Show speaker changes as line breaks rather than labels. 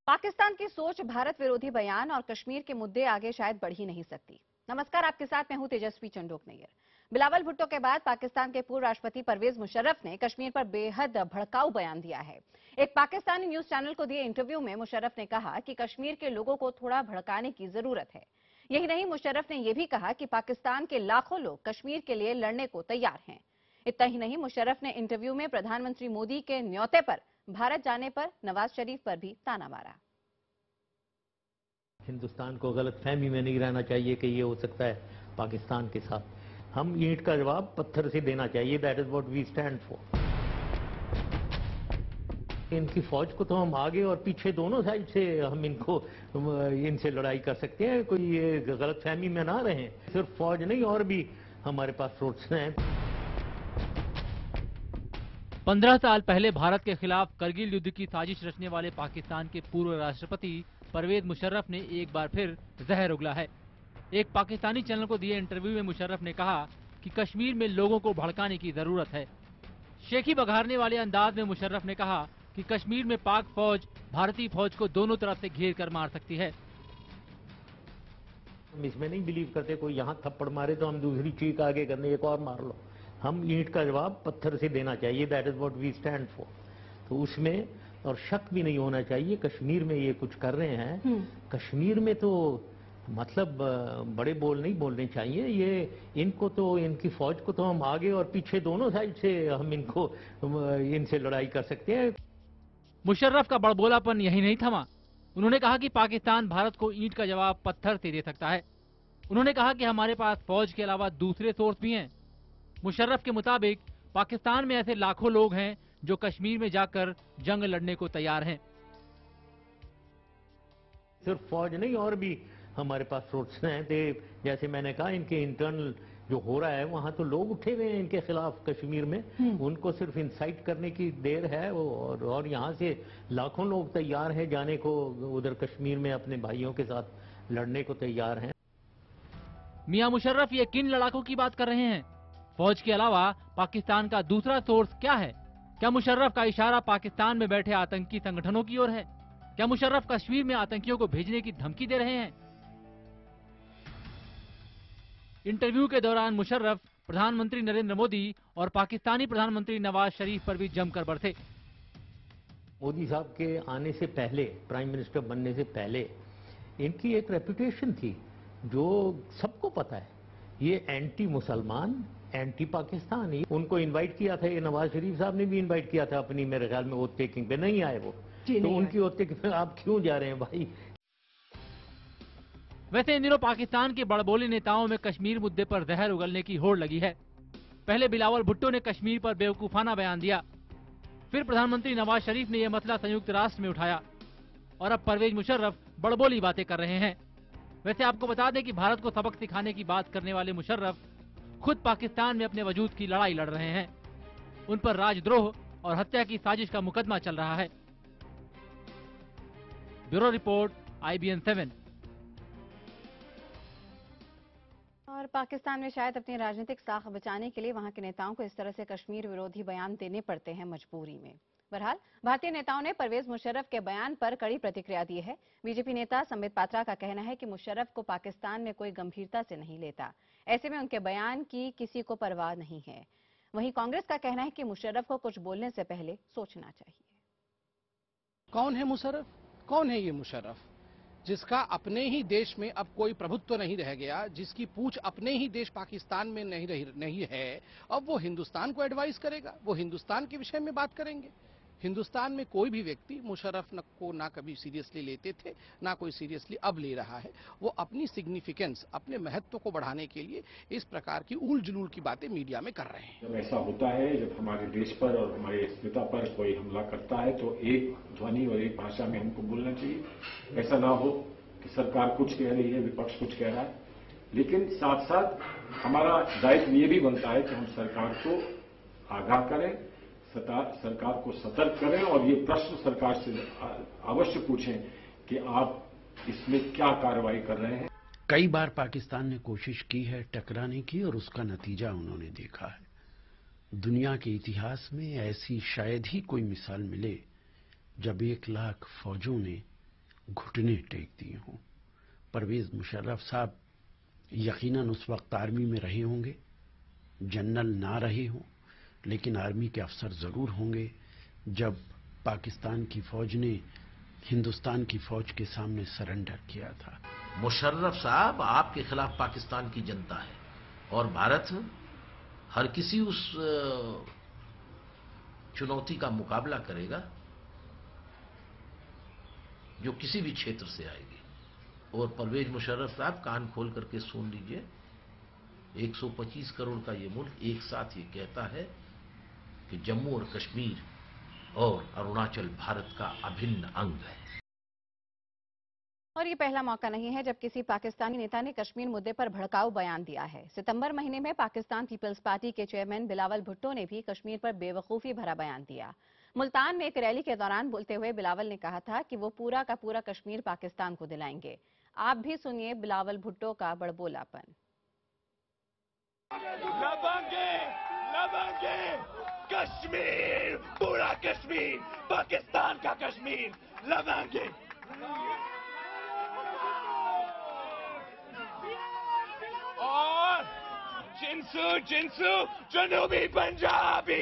पाकिस्तान की सोच भारत विरोधी बयान और कश्मीर के मुद्दे आगे शायद बढ़ ही नहीं सकती। नमस्कार, आपके साथ मैं हूं तेजस्वी चंडोक नैयर। बिलावल भुट्टो के बाद पाकिस्तान के पूर्व राष्ट्रपति परवेज मुशर्रफ ने कश्मीर पर बेहद भड़काऊ बयान दिया है। एक पाकिस्तानी न्यूज चैनल को दिए इंटरव्यू में मुशर्रफ ने कहा कि कश्मीर के लोगों को थोड़ा भड़काने की जरूरत है। यही नहीं, मुशर्रफ ने यह भी कहा कि पाकिस्तान के लाखों लोग कश्मीर के लिए लड़ने को तैयार हैं। इतना ही नहीं, मुशर्रफ ने इंटरव्यू में प्रधानमंत्री मोदी के न्योते पर भारत जाने पर नवाज शरीफ पर भी ताना मारा।
हिंदुस्तान को गलतफहमी में नहीं रहना चाहिए कि ये हो सकता है पाकिस्तान के साथ। हम ईंट का जवाब पत्थर से देना चाहिए। That is what we stand for. इनकी फौज को तो हम आगे और पीछे दोनों साइड से हम इनसे लड़ाई कर सकते हैं। कोई ये गलतफहमी में ना रहें। सिर्फ फौज नहीं, और भी हमारे पास सोर्स हैं।
15 साल पहले भारत के खिलाफ करगिल युद्ध की साजिश रचने वाले पाकिस्तान के पूर्व राष्ट्रपति परवेज मुशर्रफ ने एक बार फिर जहर उगला है। एक पाकिस्तानी चैनल को दिए इंटरव्यू में मुशर्रफ ने कहा कि कश्मीर में लोगों को भड़काने की जरूरत है। शेखी बघारने वाले अंदाज में मुशर्रफ ने कहा कि कश्मीर में पाक फौज भारतीय फौज को दोनों तरफ से घेर कर मार सकती है।
हम इसमें नहीं बिलीव करते कोई यहाँ थप्पड़ मारे तो हम दूसरी चीख आगे करने एक और मार लो। हम ईंट का जवाब पत्थर से देना चाहिए। That is what we stand for. तो उसमें और शक भी नहीं होना चाहिए। कश्मीर में ये कुछ कर रहे हैं, कश्मीर में तो मतलब बड़े बोल नहीं बोलने चाहिए। ये इनको तो, इनकी फौज को तो हम आगे और पीछे दोनों साइड से हम इनसे लड़ाई कर सकते हैं।
मुशर्रफ का बड़बोलापन यही नहीं थमा। उन्होंने कहा कि पाकिस्तान भारत को ईंट का जवाब पत्थर से दे सकता है। उन्होंने कहा कि हमारे पास फौज के अलावा दूसरे सोर्स भी हैं। मुशर्रफ के मुताबिक पाकिस्तान में ऐसे लाखों लोग हैं जो कश्मीर में जाकर जंग लड़ने को तैयार हैं।
सिर्फ फौज नहीं, और भी हमारे पास सोर्स हैं। जैसे मैंने कहा, इनके इंटरनल जो हो रहा है, वहां तो लोग उठे हुए हैं इनके खिलाफ कश्मीर में। उनको सिर्फ इंसाइट करने की देर है। और यहाँ से लाखों लोग तैयार हैं जाने को उधर कश्मीर में, अपने भाइयों के साथ लड़ने को तैयार हैं।
मियां मुशर्रफ ये किन लड़ाकों की बात कर रहे हैं? फौज के अलावा पाकिस्तान का दूसरा सोर्स क्या है? क्या मुशर्रफ का इशारा पाकिस्तान में बैठे आतंकी संगठनों की ओर है? क्या मुशर्रफ कश्मीर में आतंकियों को भेजने की धमकी दे रहे हैं? इंटरव्यू के दौरान मुशर्रफ प्रधानमंत्री नरेंद्र मोदी और पाकिस्तानी प्रधानमंत्री नवाज शरीफ पर भी जमकर बरसे।
मोदी साहब के आने से पहले, प्राइम मिनिस्टर बनने से पहले, इनकी एक रेपुटेशन थी जो सबको पता है। ये एंटी मुसलमान, एंटी पाकिस्तान। उनको इनवाइट किया था, ये नवाज शरीफ साहब ने भी इनवाइट किया था अपनी, मेरे ख्याल में ओथ टेकिंग पे नहीं आए वो। तो उनकी ओथ टेकिंग पे आप क्यों जा रहे हैं भाई?
वैसे इन दिनों पाकिस्तान के बड़बोले नेताओं में कश्मीर मुद्दे पर जहर उगलने की होड़ लगी है। पहले बिलावल भुट्टो ने कश्मीर पर बेवकूफाना बयान दिया, फिर प्रधानमंत्री नवाज शरीफ ने यह मसला संयुक्त राष्ट्र में उठाया, और अब परवेज मुशर्रफ बड़बोली बातें कर रहे हैं। वैसे आपको बता दें कि भारत को सबक सिखाने की बात करने वाले मुशर्रफ खुद पाकिस्तान में अपने वजूद की लड़ाई लड़ रहे हैं। उन पर राजद्रोह और हत्या की साजिश का मुकदमा चल रहा है। Bureau report, IBN 7।
और पाकिस्तान में शायद अपनी राजनीतिक साख बचाने के लिए वहां के नेताओं को इस तरह से कश्मीर विरोधी बयान देने पड़ते हैं मजबूरी में। बहरहाल, भारतीय नेताओं ने परवेज मुशर्रफ के बयान पर कड़ी प्रतिक्रिया दी है। बीजेपी नेता संबित पात्रा का कहना है कि मुशर्रफ को पाकिस्तान में कोई गंभीरता से नहीं लेता, ऐसे में उनके बयान की किसी को परवाह नहीं है। वहीं कांग्रेस का कहना है कि मुशर्रफ को कुछ बोलने से पहले सोचना चाहिए।
कौन है मुशर्रफ? कौन है ये मुशर्रफ जिसका अपने ही देश में अब कोई प्रभुत्व नहीं रह गया, जिसकी पूछ अपने ही देश पाकिस्तान में नहीं है? अब वो हिंदुस्तान को एडवाइस करेगा, वो हिंदुस्तान के विषय में बात करेंगे। हिंदुस्तान में कोई भी व्यक्ति मुशर्रफ को ना कभी सीरियसली लेते थे, ना कोई सीरियसली अब ले रहा है। वो अपनी सिग्निफिकेंस, अपने महत्व को बढ़ाने के लिए इस प्रकार की उल जुलूल की बातें मीडिया में कर रहे हैं।
जब ऐसा होता है, जब हमारे देश पर और हमारी अस्मिता पर कोई हमला करता है, तो एक ध्वनि और एक भाषा में हमको बोलना चाहिए। ऐसा ना हो कि सरकार कुछ कह रही है, विपक्ष कुछ कह रहा है। लेकिन साथ साथ हमारा दायित्व ये भी बनता है कि हम सरकार को आगाह करें, सरकार को सतर्क करें, और ये प्रश्न सरकार से अवश्य पूछें कि आप इसमें क्या कार्रवाई कर रहे हैं।
कई बार पाकिस्तान ने कोशिश की है टकराने की, और उसका नतीजा उन्होंने देखा है। दुनिया के इतिहास में ऐसी शायद ही कोई मिसाल मिले जब 1 लाख फौजों ने घुटने टेक दिए हों। परवेज मुशर्रफ साहब यकीनन उस वक्त आर्मी में रहे होंगे, जनरल ना रहे हों, लेकिन आर्मी के अफसर जरूर होंगे जब पाकिस्तान की फौज ने हिंदुस्तान की फौज के सामने सरेंडर किया था।
मुशर्रफ साहब, आपके खिलाफ पाकिस्तान की जनता है और भारत हर किसी उस चुनौती का मुकाबला करेगा जो किसी भी क्षेत्र से आएगी। और परवेज मुशर्रफ साहब, कान खोल करके सुन लीजिए, 125 करोड़ का ये मुल्क एक साथ ये कहता है कि जम्मू और कश्मीर और अरुणाचल भारत का अभिन्न अंग है।
और ये पहला मौका नहीं है जब किसी पाकिस्तानी नेता ने कश्मीर मुद्दे पर भड़काऊ बयान दिया है। सितंबर महीने में पाकिस्तान पीपल्स पार्टी के चेयरमैन बिलावल भुट्टो ने भी कश्मीर पर बेवकूफी भरा बयान दिया। मुल्तान में एक रैली के दौरान बोलते हुए बिलावल ने कहा था कि वो पूरा का पूरा कश्मीर पाकिस्तान को दिलाएंगे। आप भी सुनिए बिलावल भुट्टो का बड़बोलापन।
कश्मीर, पूरा कश्मीर, पाकिस्तान का कश्मीर लवांगे। और जिन्सू जिन्सू जनूबी पंजाब भी